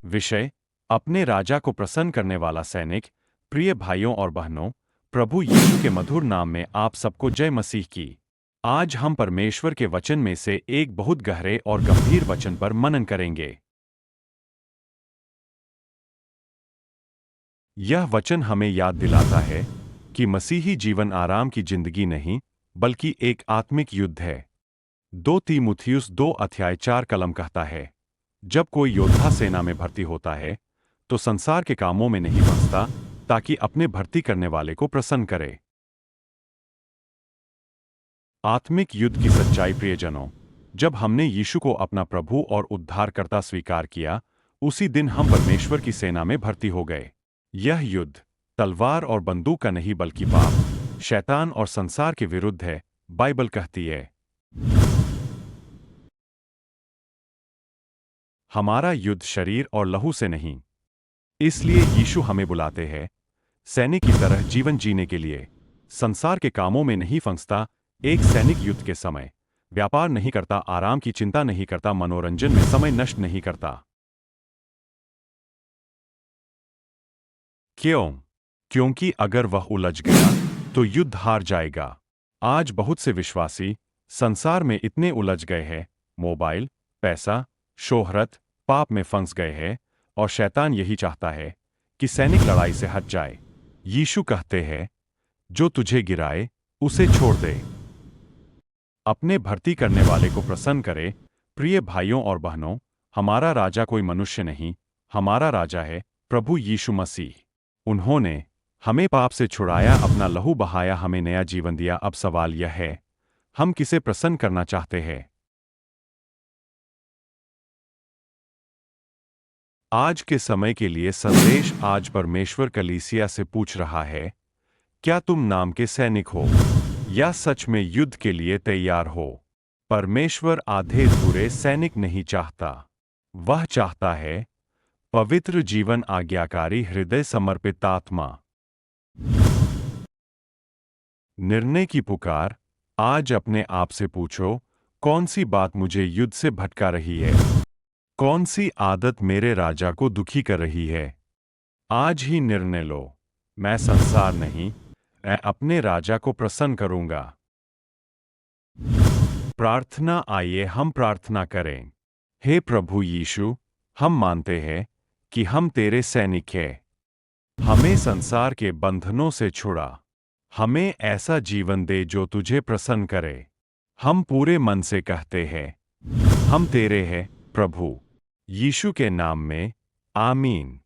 विषय: अपने राजा को प्रसन्न करने वाला सैनिक। प्रिय भाइयों और बहनों, प्रभु यीशु के मधुर नाम में आप सबको जय मसीह की। आज हम परमेश्वर के वचन में से एक बहुत गहरे और गंभीर वचन पर मनन करेंगे। यह वचन हमें याद दिलाता है कि मसीही जीवन आराम की जिंदगी नहीं, बल्कि एक आत्मिक युद्ध है। 2 तीमुथियुस 2:4 कहता है, जब कोई योद्धा सेना में भर्ती होता है तो संसार के कामों में नहीं फंसता, ताकि अपने भर्ती करने वाले को प्रसन्न करे। आत्मिक युद्ध की सच्चाई। प्रियजनों, जब हमने यीशु को अपना प्रभु और उद्धारकर्ता स्वीकार किया, उसी दिन हम परमेश्वर की सेना में भर्ती हो गए। यह युद्ध तलवार और बंदूक का नहीं, बल्कि पाप, शैतान और संसार के विरुद्ध है, बाइबल कहती है। हमारा युद्ध शरीर और लहू से नहीं। इसलिए यीशु हमें बुलाते हैं, सैनिक की तरह जीवन जीने के लिए। संसार के कामों में नहीं फंसता। एक सैनिक युद्ध के समय व्यापार नहीं करता, आराम की चिंता नहीं करता, मनोरंजन में समय नष्ट नहीं करता। क्यों? क्योंकि अगर वह उलझ गया तो युद्ध हार जाएगा। आज बहुत से विश्वासी संसार में इतने उलझ गए हैं, मोबाइल, पैसा, शोहरत, पाप में फंस गए हैं, और शैतान यही चाहता है कि सैनिक लड़ाई से हट जाए। यीशु कहते हैं, जो तुझे गिराए उसे छोड़ दे, अपने भर्ती करने वाले को प्रसन्न करे। प्रिय भाइयों और बहनों, हमारा राजा कोई मनुष्य नहीं, हमारा राजा है प्रभु यीशु मसीह। उन्होंने हमें पाप से छुड़ाया, अपना लहू बहाया, हमें नया जीवन दिया। अब सवाल यह है, हम किसे प्रसन्न करना चाहते हैं? आज के समय के लिए संदेश। आज परमेश्वर कलीसिया से पूछ रहा है, क्या तुम नाम के सैनिक हो या सच में युद्ध के लिए तैयार हो? परमेश्वर आधे अधूरे सैनिक नहीं चाहता। वह चाहता है पवित्र जीवन, आज्ञाकारी हृदय, समर्पित आत्मा। निर्णय की पुकार। आज अपने आप से पूछो, कौन सी बात मुझे युद्ध से भटका रही है? कौन सी आदत मेरे राजा को दुखी कर रही है? आज ही निर्णय लो, मैं संसार नहीं, मैं अपने राजा को प्रसन्न करूंगा। प्रार्थना। आइए हम प्रार्थना करें। हे प्रभु यीशु, हम मानते हैं कि हम तेरे सैनिक हैं। हमें संसार के बंधनों से छुड़ा। हमें ऐसा जीवन दे जो तुझे प्रसन्न करे। हम पूरे मन से कहते हैं, हम तेरे हैं प्रभु। यीशु के नाम में, आमीन।